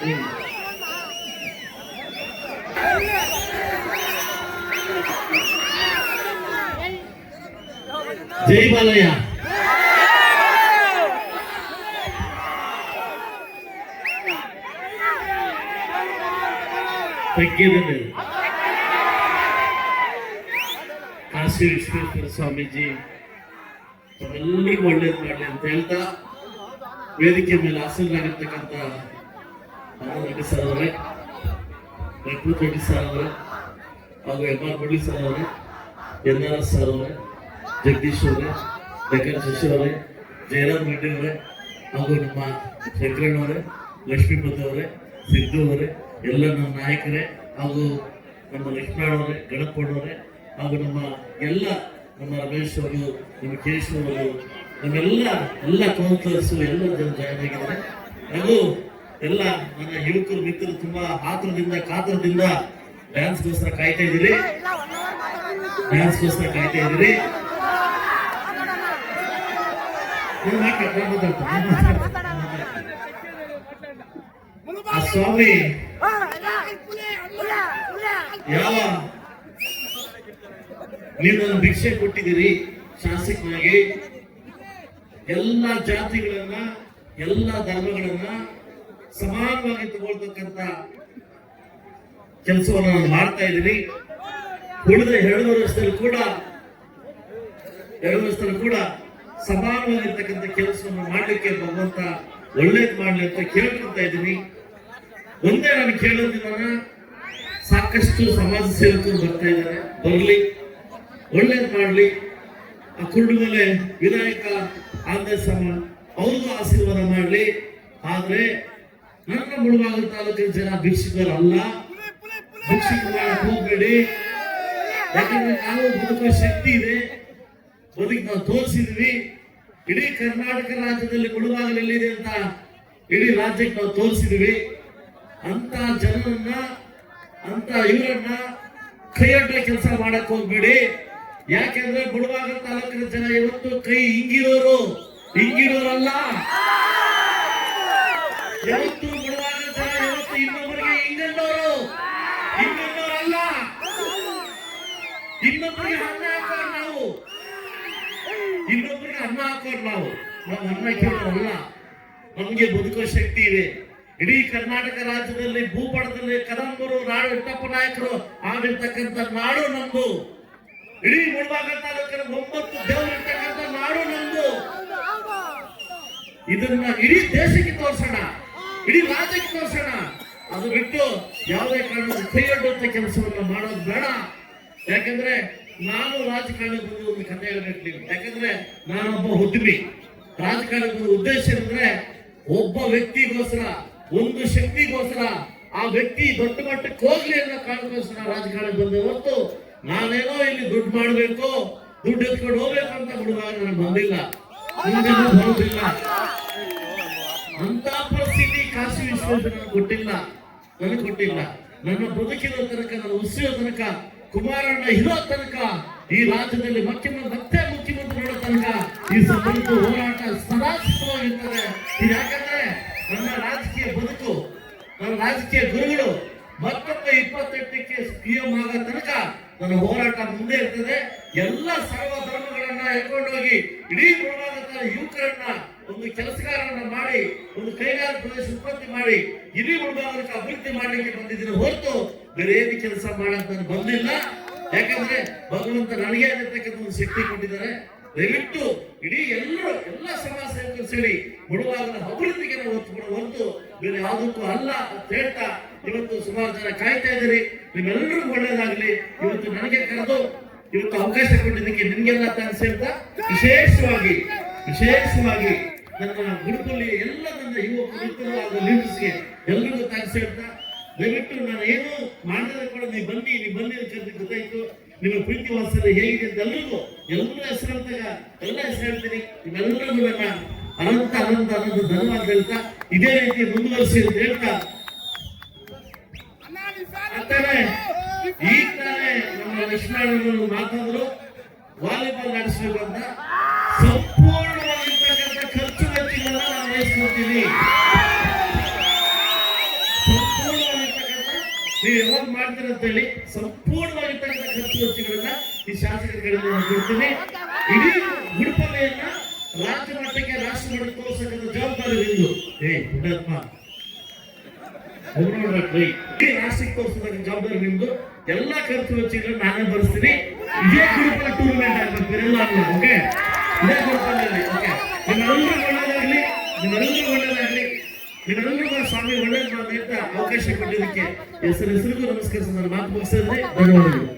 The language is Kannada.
ಜೈ ಬಾಲಯ್ಯ. ಕಾಶಿ ವಿಶ್ವೇಶ್ವರ ಸ್ವಾಮೀಜಿ ತಮ್ಮೆಲ್ಲರಿಗೂ ಒಳ್ಳೇದು ಮಾಡಲಿ ಅಂತ ಹೇಳ್ತಾ, ವೇದಿಕೆ ಮೇಲೆ ಆಸೀನರಾಗಿರ್ತಕ್ಕಂಥ ರೆಡ್ಡಿ ಸರ್ ಅವರೇ, ರೆಡ್ಡಿ ಸರ್ ಅವರೇ, ಹಾಗೂ MR ಮುರಳಿ ಸರ್ ಅವರೇ, NRS ಸರ್ ಅವರೇ, ಜಗದೀಶ್ ಅವರೇ, ವೆಂಕಟ ಶಶಿ ಅವರೇ, ಜಯರಾಮ್ ರೆಡ್ಡಿ ಅವರೇ, ಹಾಗೂ ನಮ್ಮ ಶಂಕರಣ್ಣವರೇ, ಲಕ್ಷ್ಮೀಪತಿ ಅವರೇ, ಸಿದ್ದು ಅವರೇ, ಎಲ್ಲ ನಮ್ಮ ನಾಯಕರೇ, ಹಾಗೂ ನಮ್ಮ ಲಕ್ಷ್ಮಣ ಅವರೇ, ಗಣಪಣ್ಣವರೇ, ಹಾಗೂ ನಮ್ಮ ರಮೇಶ್ ಅವರು, ನಮ್ಮ ಕೇಶವ್ ಅವರು, ನಮ್ಮೆಲ್ಲ ಕೌನ್ಸಿಲರ್ಸು ಎಲ್ಲ ಜನ ಜಾಯ್ನ್ ಆಗಿದ್ದಾರೆ. ಹಾಗೂ ಎಲ್ಲ ನನ್ನ ಯುವಕರು ಮಿತ್ರರು ತುಂಬಾ ಕಾತರದಿಂದ ಡ್ಯಾನ್ಸ್ಗೋಸ್ಕರ ಕಾಯ್ತಾ ಇದ್ದೀರಿ. ಆ ಸ್ವಾಮಿ ಯಾವ ನೀವು ನನ್ನ ಭಿಕ್ಷೆ ಕೊಟ್ಟಿದ್ದೀರಿ, ಶಾಸಕನಾಗಿ ಎಲ್ಲ ಜಾತಿಗಳನ್ನ ಎಲ್ಲ ಧರ್ಮಗಳನ್ನ ಸಮಾನವಾಗಿ ತಗೊಳ್ತಕ್ಕಂಥ ಕೆಲಸವನ್ನು ನಾನು ಮಾಡ್ತಾ ಇದ್ದೀನಿ. ಉಳಿದ 2 ವರ್ಷದಲ್ಲಿ ಕೂಡ ಸಮಾನವಾಗಿರ್ತಕ್ಕಂಥ ಕೆಲಸವನ್ನು ಮಾಡ್ಲಿಕ್ಕೆ ಭಗವಂತ ಒಳ್ಳೇದು ಮಾಡ್ಲಿ ಅಂತ ಕೇಳ್ಕೊಳ್ತಾ ಇದ್ದೀನಿ. ಒಂದೇ ನಾನು ಕೇಳೋದಿಲ್ಲ, ಸಾಕಷ್ಟು ಸಮಾಜ ಸೇವಕರು ಬರ್ತಾ ಇದ್ದಾರೆ, ಬರ್ಲಿ, ಒಳ್ಳೇದು ಮಾಡ್ಲಿ. ಆ ಕುರುಡುಮಲೆ ವಿನಾಯಕ ಆಂಧ್ರಸಮ ಅವ್ರಿಗೂ ಆಶೀರ್ವಾದ ಮಾಡ್ಲಿ. ಆದ್ರೆ ನನ್ನ ಮುಳುಬಾಗಿಲು ತಾಲೂಕಿನ ಜನ ಭಿಕ್ಷುಕರಲ್ಲ, ಭಿಕ್ಷುಕ ಮಾಡಕ್ ಹೋಗ್ಬೇಡಿ. ಯಾಕಂದ್ರೆ ನಾವು ಬದುಕುವ ಶಕ್ತಿ ಇದೆ, ನಾವು ತೋರಿಸಿದ್ವಿ. ಇಡೀ ಕರ್ನಾಟಕ ರಾಜ್ಯದಲ್ಲಿ ಮುಳುಬಾಗಿಲು ಎಲ್ಲಿದೆ ಅಂತ ಇಡೀ ರಾಜ್ಯಕ್ಕೆ ನಾವು ತೋರಿಸಿದ್ವಿ. ಅಂತ ಜನರನ್ನ, ಅಂತ ಇವರನ್ನ ಕೈಯೊಡ್ಡ ಕೆಲಸ ಮಾಡಕ್ ಹೋಗ್ಬೇಡಿ. ಯಾಕೆಂದ್ರೆ ಮುಳುಬಾಗಿಲು ತಾಲೂಕಿನ ಜನ ಇವತ್ತು ಕೈ ಹಿಂಗಿರೋರಲ್ಲ. ಯಾವತ್ತು ಮುಳುಬಾಗಿಲು ಜನ ಇವತ್ತು ಇನ್ನೊಬ್ಬರಿಗೆ ಹಿಂಗನ್ನೋರಲ್ಲ. ಇನ್ನೊಬ್ಬರಿಗೆ ಅನ್ನ ಹಾಕೋರು ನಾವು ಅನ್ನ ಕೇಳೋರಲ್ಲ. ನಮ್ಗೆ ಬದುಕುವ ಶಕ್ತಿ ಇದೆ. ಇಡೀ ಕರ್ನಾಟಕ ರಾಜ್ಯದಲ್ಲಿ ಭೂಪಟದಲ್ಲಿ ಕದಂಬರು, ನಾಡು ಇಟ್ಟಪ್ಪ ನಾಯಕರು ಆಗಿರ್ತಕ್ಕಂಥ ನಾಡು ನಮ್ದು. ಇಡೀ ಮುಳುಬಾಗಿಲು ತಾಲೂಕಿನ 9 ದೇವರು ಇರ್ತಕ್ಕಂಥ ನಾಡು ನಮ್ದು. ಇದನ್ನ ಇಡೀ ದೇಶಕ್ಕೆ ತೋರ್ಸೋಣ, ಇಡೀ ರಾಜ್ಯಕ್ಕೆ ತೋರ್ಸೋಣ. ಅದು ಬಿಟ್ಟು ಯಾವುದೇ ಕಾರಣಕ್ಕೂ ಕೈಯೊಡ್ಡುವಂತ ಕೆಲಸವನ್ನ ಮಾಡೋದು ಬೇಡ. ಯಾಕಂದ್ರೆ ನಾನು ರಾಜಕಾರಣಕ್ಕೆ ಬಂದು ಒಂದು ಕಥೆ ಹೇಳ್ಬೇಕು. ಯಾಕಂದ್ರೆ ನಾನೊಬ್ಬ ಉದ್ಯಮಿ. ರಾಜಕಾರಣಕ್ಕೆ ಬಂದ ಉದ್ದೇಶ ಅಂದ್ರೆ ಒಬ್ಬ ವ್ಯಕ್ತಿಗೋಸ್ಕರ, ಒಂದು ಶಕ್ತಿಗೋಸ್ಕರ, ಆ ವ್ಯಕ್ತಿ ದೊಡ್ಡ ಮಟ್ಟಕ್ಕೆ ಹೋಗ್ಲಿ ಅನ್ನೋ ಕಾರಣಕ್ಕೋಸ್ಕರ ರಾಜಕಾರಣಕ್ಕೆ ಬಂದೆ ಹೊರತು ನಾನೇನೋ ಇಲ್ಲಿ ದುಡ್ಡು ಮಾಡ್ಬೇಕು, ದುಡ್ಡು ಎತ್ಕೊಂಡು ಹೋಗ್ಬೇಕು ಅಂತ ಬಿಡುವಾಗ ನಾನು ಬಂದಿಲ್ಲ, ಬರುವುದಿಲ್ಲ. ಅಂತ ಪರಿಸ್ಥಿತಿ ಕಾಶಿ ವಿಶ್ವೇಶ್ವರ ಕೊಟ್ಟಿಲ್ಲ, ನನಗೆ ಕೊಟ್ಟಿಲ್ಲ. ನನ್ನ ಬದುಕಿನ ತನಕ, ನನ್ನ ಉಸಿರೋ ತನಕ, ಕುಮಾರಣ್ಣ ಇರೋ ತನಕ, ಈ ರಾಜ್ಯದಲ್ಲಿ ಮತ್ತೆ ಮುಖ್ಯಮಂತ್ರಿ ಮಾಡೋ ತನಕ ಈ ಸಂಬಂಧ ಹೋರಾಟ ಸದಾ ಸಿದ್ಧವಾಗಿರ್ತದೆ. ಯಾಕಂದ್ರೆ ನನ್ನ ರಾಜಕೀಯ ಬದುಕು, ನನ್ನ ರಾಜಕೀಯ ಗುರುಗಳು ಮತ್ತೊಮ್ಮೆ 28ಕ್ಕೆ PM ಆಗೋ ತನಕ ನನ್ನ ಹೋರಾಟ ಮುಂದೆ ಇರ್ತದೆ. ಎಲ್ಲ ಸರ್ವ ಧರ್ಮಗಳನ್ನ ಎತ್ಕೊಂಡೋಗಿ ಇಡೀ ಮುಳುಬಾಗಿಲ ಯುವಕರನ್ನ ಒಂದು ಕೆಲಸಗಾರರನ್ನ ಮಾಡಿ, ಒಂದು ಕೈಗಾರಿಕಾ ಪ್ರದೇಶ ಉತ್ಪತ್ತಿ ಮಾಡಿ ಇಡೀ ಮುಳುಬಾಗಿಲಕ್ಕೆ ಅಭಿವೃದ್ಧಿ ಮಾಡ್ಲಿಕ್ಕೆ ಬಂದಿದ್ದೀನಿ ಹೊರತು ಬೇರೆ ಏನು ಕೆಲಸ ಮಾಡಕ್ ನಾನು ಬಂದಿಲ್ಲ. ಯಾಕಂದ್ರೆ ಭಗವಂತ ನನಗೆ ಆಗಿರ್ತಕ್ಕಂಥ ಒಂದು ಶಕ್ತಿ ಕೊಟ್ಟಿದ್ದಾರೆ. ದಯವಿಟ್ಟು ಇಡೀ ಎಲ್ಲ ಸಮಾಜ ಸೇವಕರು ಸೇರಿ ಮುಳುಬಾಗಿಲ ಅಭಿವೃದ್ಧಿಗೆ ನಾವು ಒತ್ತು ಕೊಡೋ ಹೊರತು ಬೇರೆ ಯಾವುದಕ್ಕೂ ಅಲ್ಲ ಅಂತ ಹೇಳ್ತಾ, ಇವತ್ತು ಸುಮಾರು ಜನ ಕಾಯ್ತಾ ಇದ್ದೀರಿ. ನಿಮ್ಮೆಲ್ಲರಿಗೂ ಒಳ್ಳೇದಾಗ್ಲಿ. ಇವತ್ತು ನನಗೆ ಕರೆದು ಇವತ್ತು ಅವಕಾಶ ಕೊಟ್ಟಿದ್ದಕ್ಕೆ ನಿಮ್ಗೆಲ್ಲ ಥ್ಯಾಂಕ್ಸ್ ಹೇಳ್ತಾ, ವಿಶೇಷವಾಗಿ ನನ್ನ ಗುರುಕುಲಿ ಎಲ್ಲ ನನ್ನ ಯುವಕ ಮಿತ್ರರು ಹಾಗೂ ಲೀಡರ್ಸ್ಗೆ ಎಲ್ರಿಗೂ ಥ್ಯಾಂಕ್ಸ್ ಹೇಳ್ತಾ, ದಯವಿಟ್ಟು ನಾನು ಏನು ಮಾಡಿದ್ರೆ ಕೂಡ ನೀವು ಬನ್ನಿ ಅಂತ ಗೊತ್ತಾಯ್ತು. ನಿಮ್ಮ ಪ್ರೀತಿ ವಾತ್ಸಲ್ಯ ಹೇಗಿದೆ ಅಂತ ಎಲ್ಲರೂ ಹೆಸರು ಹೇಳ್ತೀನಿ. ನಿಮ್ಮೆಲ್ಲರಿಗೂ ನನ್ನ ಅನಂತ ಧನ್ಯವಾದ ಹೇಳ್ತಾ, ಇದೇ ರೀತಿ ಮುಂದುವರಿಸಿ ಅಂತ ಹೇಳ್ತಾ, ಈಗ ತಾನೇ ನಮ್ಮ ಲಕ್ಷ್ಮಣರು ಮಾತಾಡಿದ್ರು ವಾಲಿಬಾಲ್ ನಡೆಸಬೇಕು ಅಂತ. ಸಂಪೂರ್ಣವಾಗಿರ್ತಕ್ಕಂಥ ಖರ್ಚು ವೆಚ್ಚಗಳನ್ನ ನಾನು ವಹಿಸ್ಕೊಡ್ತೀನಿ. ಅಂತೇಳಿ ಸಂಪೂರ್ಣವಾಗಿರ್ತಕ್ಕಂಥ ಖರ್ಚು ವೆಚ್ಚಗಳನ್ನ ಈ ಶಾಸಕರ ಕಡೆಯಿಂದ ನಾನು ಕೊಡ್ತೀನಿ. ಇಡೀ ಗುಡಿಪಲ್ಲೆಯನ್ನ ರಾಜ್ಯ ಮಟ್ಟಕ್ಕೆ ರಾಷ್ಟ್ರ ಮಟ್ಟಕ್ಕೆ ತೋರಿಸತಕ್ಕಂಥ ಜವಾಬ್ದಾರಿ ನಿಂದು. ಪುಣ್ಯಾತ್ಮ ಇಡೀ ರಾಷ್ಟ್ರಕ್ಕೆ ತೋರಿಸತಕ್ಕಂಥ ಜವಾಬ್ದಾರಿ ನಿಮ್ದು. ಎಲ್ಲಾ ಖರ್ಚು ವೆಚ್ಚಗಳನ್ನ ನಾನೇ ಭರಿಸ್ತೀನಿ. ಇದೇ ಗುಡಿಪಲ್ಲ ಟೂರ್ನಮೆಂಟ್ ಆಗ್ಬೇಕು, ಬೇರೆಲ್ಲ ಅಲ್ಲ. ಓಕೆ, ಇದೇ ಗುಡಿಪಲ್ಲಿ. ಓಕೆ, ನಿಮ್ಮೆಲ್ಲರಿಗೂ ಒಳ್ಳೇದಾಗ್ಲಿ, ನಿಮ್ಮೆಲ್ಲರಿಗೂ ಒಳ್ಳೇದಾಗ್ಲಿ, ನಿಮ್ಮೆಲ್ಲರಿಗೂ ಸ್ವಾಮಿ ಒಳ್ಳೇದು ಮಾಡಬೇಕು ಅಂತ ಅವಕಾಶ ಕೊಟ್ಟಿದ್ದಕ್ಕೆ ಹೆಸರಿಗೂ ನಮಸ್ಕರಿಸಿ ನಾನು ಮಾತು ಮುಗಿಸಿದ್ರೆ ಧನ್ಯವಾದಗಳು.